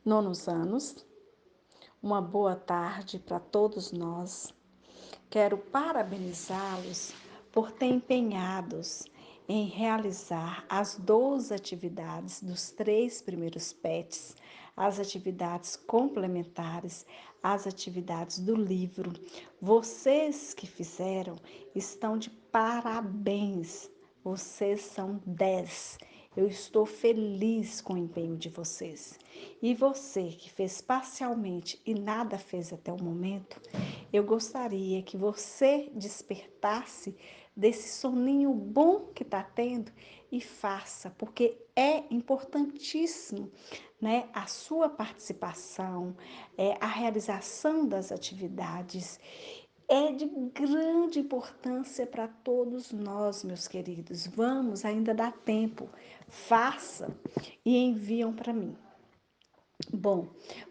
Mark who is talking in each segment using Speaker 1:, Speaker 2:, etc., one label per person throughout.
Speaker 1: nonos anos. Uma boa tarde para todos nós. Quero parabenizá-los por ter empenhados em realizar as 12 atividades dos 3 primeiros PETs, as atividades complementares, as atividades do livro. Vocês que fizeram estão de parabéns. Vocês são 10. Eu estou feliz com o empenho de vocês. E você que fez parcialmente e nada fez até o momento, eu gostaria que você despertasse desse soninho bom que está tendo e faça, porque é importantíssimo, né? A sua participação, a realização das atividades é de grande importância para todos nós, meus queridos. Vamos, ainda dá tempo. Faça e enviam para mim. Bom,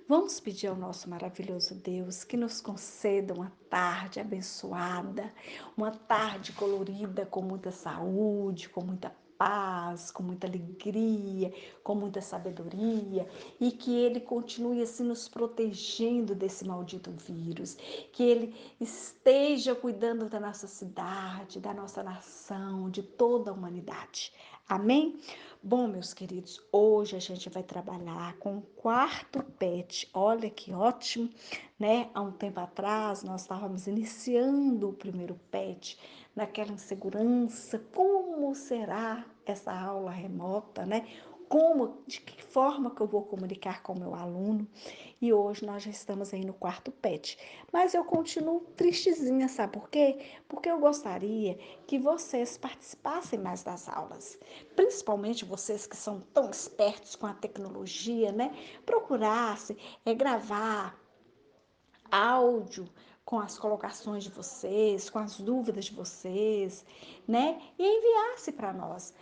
Speaker 1: vamos pedir ao nosso maravilhoso Deus que nos conceda uma tarde abençoada, uma tarde colorida com muita saúde, com muita paz, com muita alegria, com muita sabedoria e que Ele continue assim nos protegendo desse maldito vírus, que Ele esteja cuidando da nossa cidade, da nossa nação, de toda a humanidade. Amém? Bom, meus queridos, hoje a gente vai trabalhar com o quarto PET. Olha que ótimo, né? Há um tempo atrás nós estávamos iniciando o primeiro PET, naquela insegurança. Como será essa aula remota, né? Como, de que forma que eu vou comunicar com o meu aluno? E hoje nós já estamos aí no quarto PET. Mas eu continuo tristezinha, sabe por quê? Porque eu gostaria que vocês participassem mais das aulas. Principalmente vocês que são tão espertos com a tecnologia, né? Procurasse gravar áudio com as colocações de vocês, com as dúvidas de vocês, né? E enviasse para nós.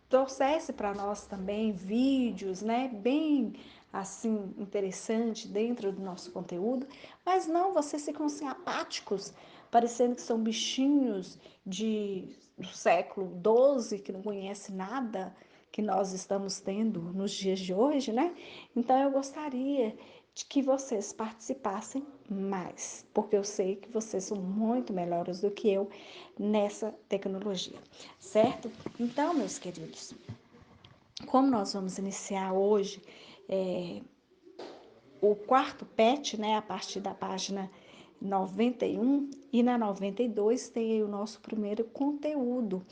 Speaker 1: Trouxesse para nós também vídeos, né, bem assim interessante dentro do nosso conteúdo, mas não, vocês ficam assim apáticos, parecendo que são bichinhos do século XII que não conhece nada que nós estamos tendo nos dias de hoje, né? Então eu gostaria de que vocês participassem mais, porque eu sei que vocês são muito melhores do que eu nessa tecnologia, certo? Então, meus queridos, como nós vamos iniciar hoje o quarto PET, né, a partir da página 91 e na 92 tem aí o nosso primeiro conteúdo,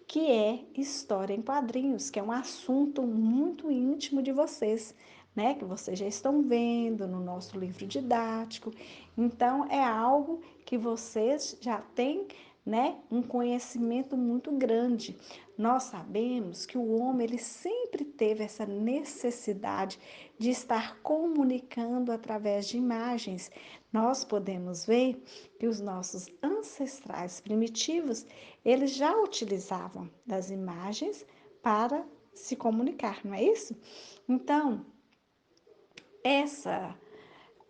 Speaker 1: que é história em quadrinhos, que é um assunto muito íntimo de vocês, né, que vocês já estão vendo no nosso livro didático. Então é algo que vocês já têm, né, um conhecimento muito grande. Nós sabemos que o homem ele sempre teve essa necessidade de estar comunicando através de imagens. Nós podemos ver que os nossos ancestrais primitivos, eles já utilizavam das imagens para se comunicar, não é isso? Então, essa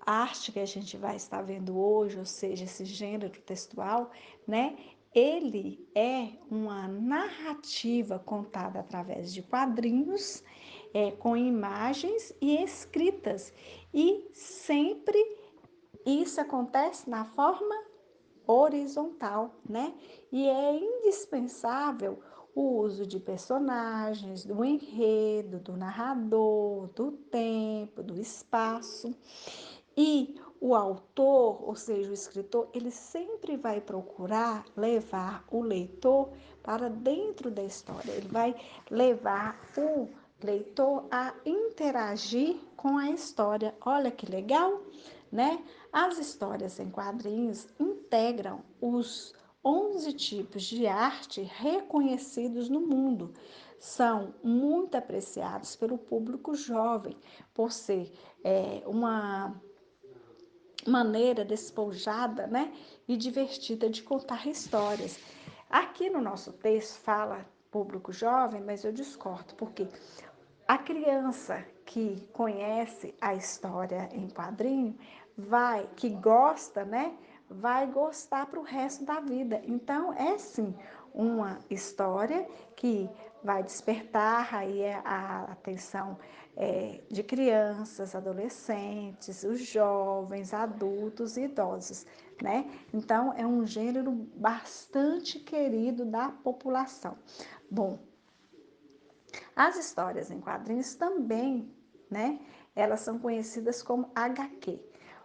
Speaker 1: arte que a gente vai estar vendo hoje, ou seja, esse gênero textual, né? Ele é uma narrativa contada através de quadrinhos, com imagens e escritas. E sempre isso acontece na forma horizontal, né? E é indispensável o uso de personagens, do enredo, do narrador, do tempo, do espaço. E o autor, ou seja, o escritor, ele sempre vai procurar levar o leitor para dentro da história. Ele vai levar o leitor a interagir com a história. Olha que legal, né? As histórias em quadrinhos integram os 11 tipos de arte reconhecidos no mundo. São muito apreciados pelo público jovem, por ser uma maneira despojada, né, e divertida de contar histórias. Aqui no nosso texto fala público jovem, mas eu discordo, porque a criança que conhece a história em quadrinho que gosta, né, vai gostar para o resto da vida. Então, é sim uma história que vai despertar aí a atenção de crianças, adolescentes, os jovens, adultos e idosos, né? Então, é um gênero bastante querido da população. Bom, as histórias em quadrinhos também, né? Elas são conhecidas como HQ,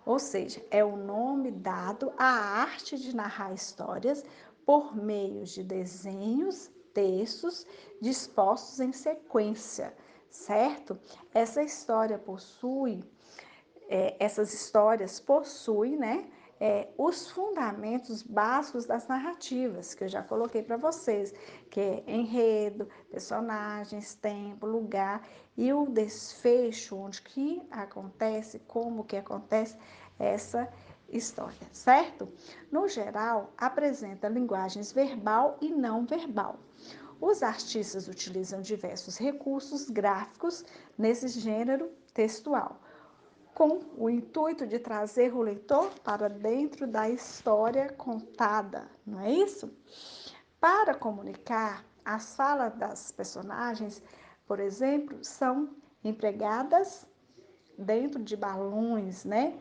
Speaker 1: ou seja, é o nome dado à arte de narrar histórias por meio de desenhos, textos dispostos em sequência, certo? Essas histórias possuem, né, os fundamentos básicos das narrativas, que eu já coloquei para vocês, que é enredo, personagens, tempo, lugar e o desfecho, onde que acontece, como que acontece essa história, certo? No geral, apresenta linguagens verbal e não verbal. Os artistas utilizam diversos recursos gráficos nesse gênero textual, com o intuito de trazer o leitor para dentro da história contada, não é isso? Para comunicar, as falas das personagens, por exemplo, são empregadas dentro de balões, né?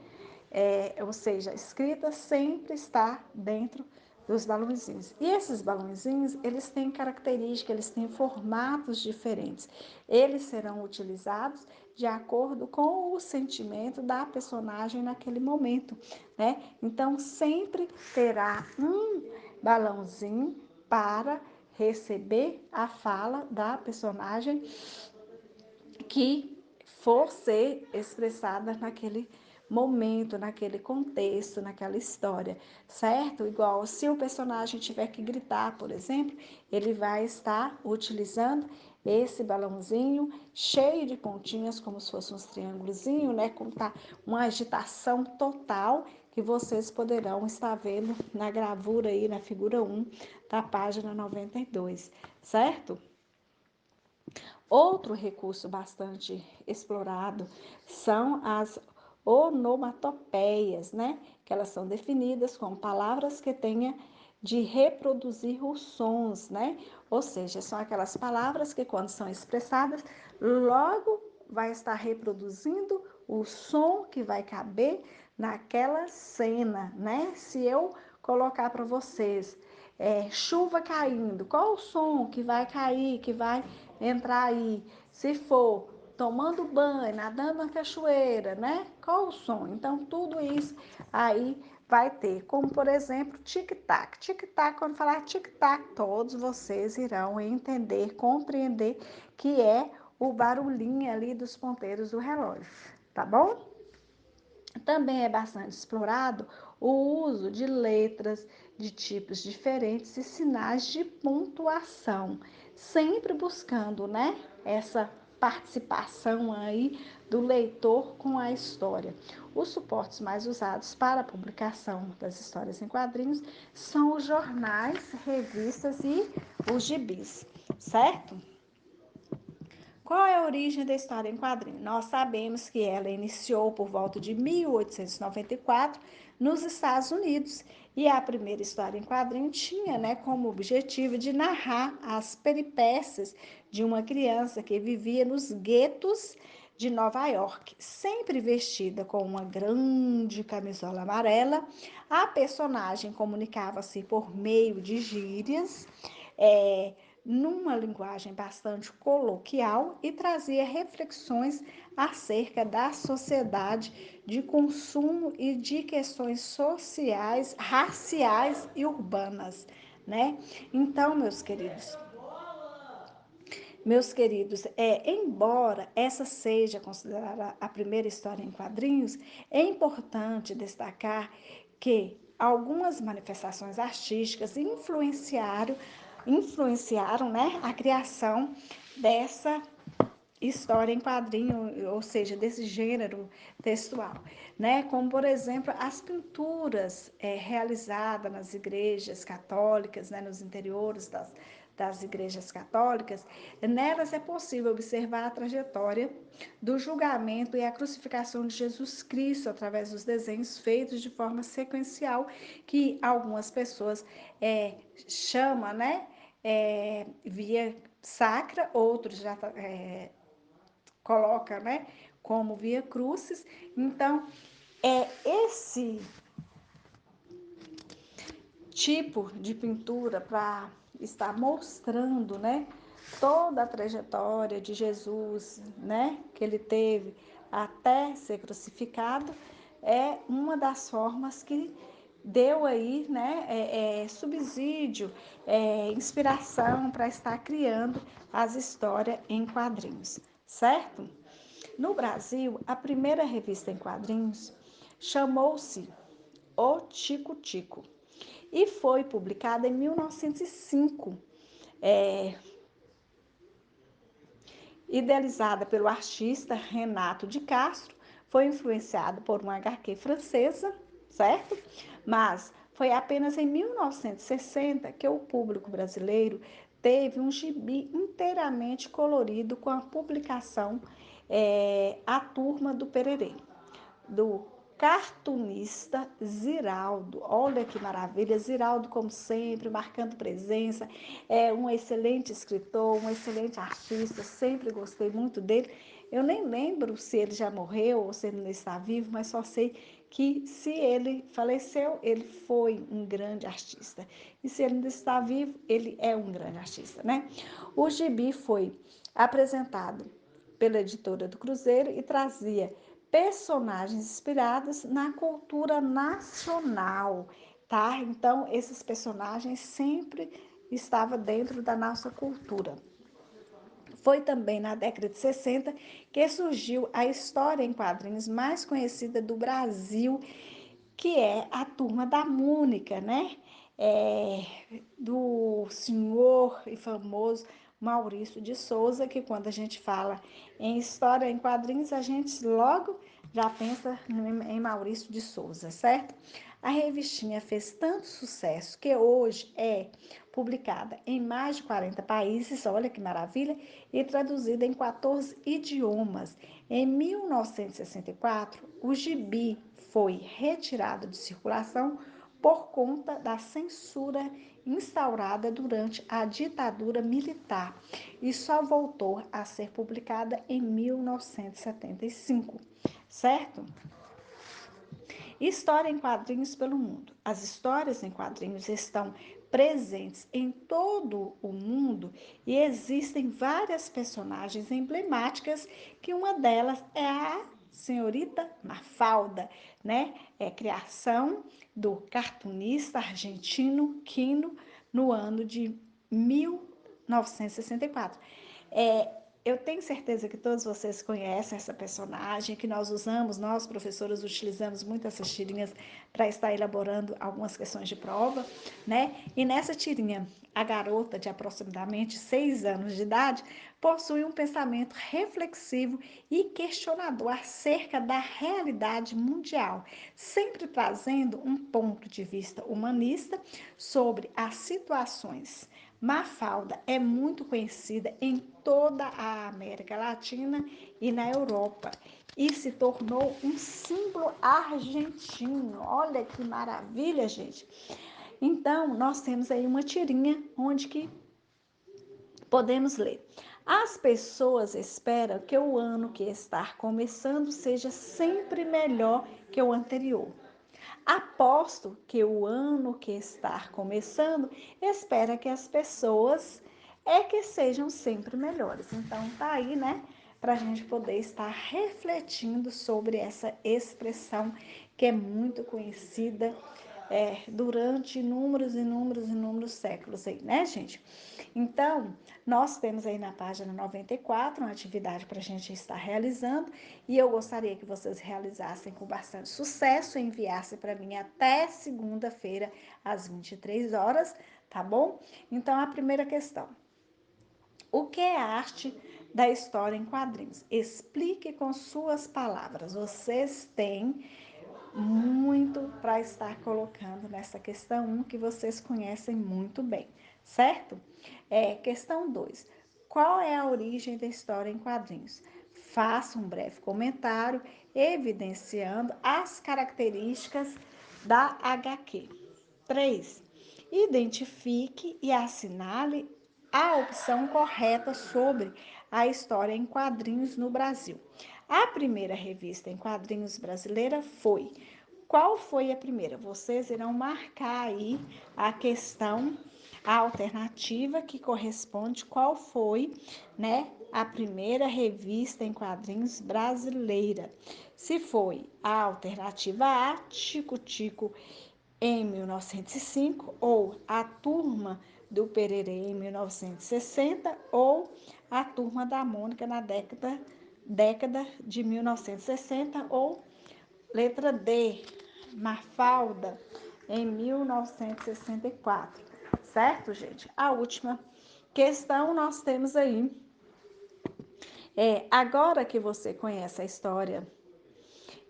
Speaker 1: Ou seja, a escrita sempre está dentro dos balãozinhos. E esses balãozinhos, eles têm características, eles têm formatos diferentes. Eles serão utilizados de acordo com o sentimento da personagem naquele momento, né? Então, sempre terá um balãozinho para receber a fala da personagem que for ser expressada naquele momento, naquele contexto, naquela história, certo? Igual se o personagem tiver que gritar, por exemplo, ele vai estar utilizando esse balãozinho cheio de pontinhas, como se fosse uns triângulozinhos, né? Com uma agitação total que vocês poderão estar vendo na gravura aí, na figura 1 da página 92, certo? Outro recurso bastante explorado são as onomatopeias, né? Que elas são definidas como palavras que tenha de reproduzir os sons, né? Ou seja, são aquelas palavras que quando são expressadas, logo vai estar reproduzindo o som que vai caber naquela cena, né? Se eu colocar para vocês chuva caindo, qual o som que vai cair, que vai entrar aí? Se for tomando banho, nadando na cachoeira, né? Qual o som? Então, tudo isso aí vai ter, como por exemplo, tic-tac. Tic-tac, quando falar tic-tac, todos vocês irão entender, compreender que é o barulhinho ali dos ponteiros do relógio, tá bom? Também é bastante explorado o uso de letras de tipos diferentes e sinais de pontuação, sempre buscando, né, essa participação aí do leitor com a história. Os suportes mais usados para a publicação das histórias em quadrinhos são os jornais, revistas e os gibis, certo? Qual é a origem da história em quadrinhos? Nós sabemos que ela iniciou por volta de 1894 nos Estados Unidos e a primeira história em quadrinho tinha, né, como objetivo de narrar as peripécias de uma criança que vivia nos guetos de Nova York, sempre vestida com uma grande camisola amarela. A personagem comunicava-se por meio de gírias, é, numa linguagem bastante coloquial e trazia reflexões acerca da sociedade de consumo e de questões sociais, raciais e urbanas, né? Então, meus queridos, embora essa seja considerada a primeira história em quadrinhos, é importante destacar que algumas manifestações artísticas influenciaram, né, a criação dessa história em quadrinho, ou seja, desse gênero textual, né? Como, por exemplo, as pinturas realizadas nas igrejas católicas, né? Nos interiores das igrejas católicas, nelas é possível observar a trajetória do julgamento e a crucificação de Jesus Cristo através dos desenhos feitos de forma sequencial, que algumas pessoas chamam, né? Via sacra, outros já coloca, né, como Via Crucis. Então, é esse tipo de pintura para estar mostrando, né, toda a trajetória de Jesus, né, que ele teve até ser crucificado, é uma das formas que deu aí, né, subsídio, inspiração para estar criando as histórias em quadrinhos, certo? No Brasil, a primeira revista em quadrinhos chamou-se O Tico Tico e foi publicada em 1905, é, idealizada pelo artista Renato de Castro, foi influenciada por uma HQ francesa, certo? Mas foi apenas em 1960 que o público brasileiro teve um gibi inteiramente colorido com a publicação A Turma do Pererê, do cartunista Ziraldo. Olha que maravilha, Ziraldo, como sempre, marcando presença, é um excelente escritor, um excelente artista, sempre gostei muito dele. Eu nem lembro se ele já morreu ou se ele ainda está vivo, mas só sei que se ele faleceu, ele foi um grande artista. E se ele ainda está vivo, ele é um grande artista, né? O gibi foi apresentado pela editora do Cruzeiro e trazia personagens inspirados na cultura nacional, tá? Então, esses personagens sempre estavam dentro da nossa cultura. Foi também na década de 60 que surgiu a história em quadrinhos mais conhecida do Brasil, que é a Turma da Mônica, né? Do senhor e famoso Maurício de Souza, que quando a gente fala em história em quadrinhos, a gente logo já pensa em Maurício de Souza, certo? A revistinha fez tanto sucesso que hoje é publicada em mais de 40 países, olha que maravilha, e traduzida em 14 idiomas. Em 1964, o gibi foi retirado de circulação por conta da censura instaurada durante a ditadura militar e só voltou a ser publicada em 1975, certo? História em quadrinhos pelo mundo. As histórias em quadrinhos estão presentes em todo o mundo e existem várias personagens emblemáticas, que uma delas é a Senhorita Mafalda, né? É criação do cartunista argentino Quino no ano de 1964. Eu tenho certeza que todos vocês conhecem essa personagem, que nós usamos, nós professores utilizamos muito essas tirinhas para estar elaborando algumas questões de prova, né? E nessa tirinha, a garota de aproximadamente 6 anos de idade possui um pensamento reflexivo e questionador acerca da realidade mundial, sempre trazendo um ponto de vista humanista sobre as situações. Mafalda é muito conhecida em toda a América Latina e na Europa e se tornou um símbolo argentino. Olha que maravilha, gente. Então, nós temos aí uma tirinha onde que podemos ler. As pessoas esperam que o ano que está começando seja sempre melhor que o anterior. Aposto que o ano que está começando espera que as pessoas que sejam sempre melhores. Então tá aí, né? Para a gente poder estar refletindo sobre essa expressão que é muito conhecida durante inúmeros séculos aí, né, gente? Então, nós temos aí na página 94 uma atividade para a gente estar realizando e eu gostaria que vocês realizassem com bastante sucesso e enviassem para mim até segunda-feira às 23 horas, tá bom? Então, a primeira questão. O que é a arte da história em quadrinhos? Explique com suas palavras. Vocês têm muito para estar colocando nessa questão 1 que vocês conhecem muito bem, certo? Questão 2. Qual é a origem da história em quadrinhos? Faça um breve comentário evidenciando as características da HQ. 3. Identifique e assinale a opção correta sobre a história em quadrinhos no Brasil. A primeira revista em quadrinhos brasileira foi. Qual foi a primeira? Vocês irão marcar aí a questão, a alternativa que corresponde, qual foi, né, a primeira revista em quadrinhos brasileira. Se foi a alternativa A, Tico Tico em 1905, ou a Turma do Pererê em 1960, ou a Turma da Mônica na década de 1960, ou letra D, Mafalda em 1964. Certo, gente? A última questão nós temos aí. Agora que você conhece a história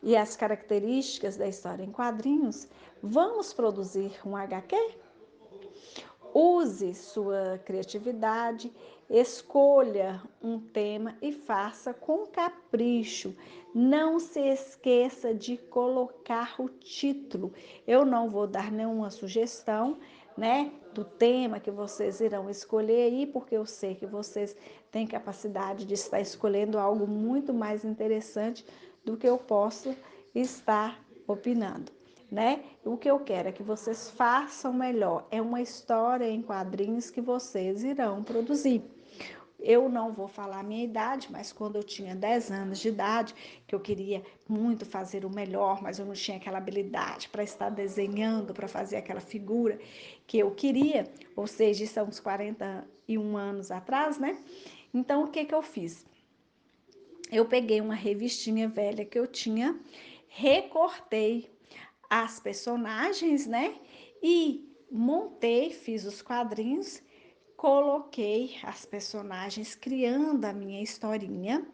Speaker 1: e as características da história em quadrinhos, vamos produzir um HQ? Use sua criatividade, escolha um tema e faça com capricho. Não se esqueça de colocar o título. Eu não vou dar nenhuma sugestão, né, do tema que vocês irão escolher aí, porque eu sei que vocês têm capacidade de estar escolhendo algo muito mais interessante do que eu posso estar opinando, né? O que eu quero é que vocês façam melhor. É uma história em quadrinhos que vocês irão produzir. Eu não vou falar a minha idade, mas quando eu tinha 10 anos de idade, que eu queria muito fazer o melhor, mas eu não tinha aquela habilidade para estar desenhando, para fazer aquela figura que eu queria, ou seja, isso há uns 41 anos atrás, né? Então, o que que eu fiz? Eu peguei uma revistinha velha que eu tinha, recortei as personagens, né? E montei, fiz os quadrinhos, coloquei as personagens, criando a minha historinha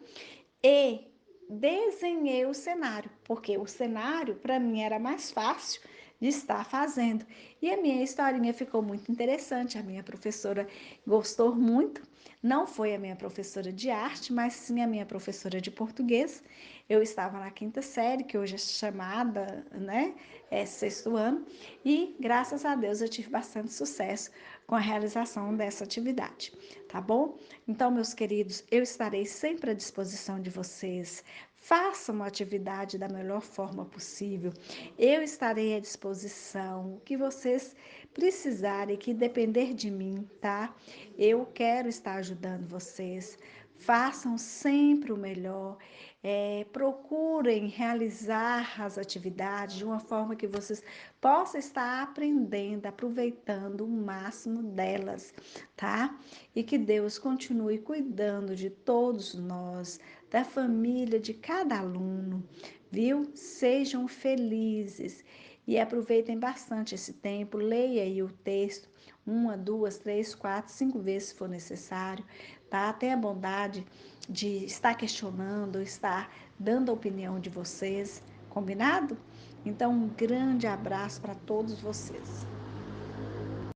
Speaker 1: e desenhei o cenário, porque o cenário para mim era mais fácil de estar fazendo. E a minha historinha ficou muito interessante, a minha professora gostou muito. Não foi a minha professora de arte, mas sim a minha professora de português. Eu estava na quinta série, que hoje é chamada, né, sexto ano, e graças a Deus eu tive bastante sucesso com a realização dessa atividade, tá bom? Então, meus queridos, eu estarei sempre à disposição de vocês. Façam uma atividade da melhor forma possível. Eu estarei à disposição. O que vocês precisarem, que depender de mim, tá? Eu quero estar ajudando vocês. Façam sempre o melhor. Procurem realizar as atividades de uma forma que vocês possam estar aprendendo, aproveitando o máximo delas, tá? E que Deus continue cuidando de todos nós, da família de cada aluno, viu? Sejam felizes e aproveitem bastante esse tempo. Leia aí o texto uma, duas, três, quatro, cinco vezes se for necessário, tá? Tenha a bondade de estar questionando, estar dando a opinião de vocês, combinado? Então, um grande abraço para todos vocês.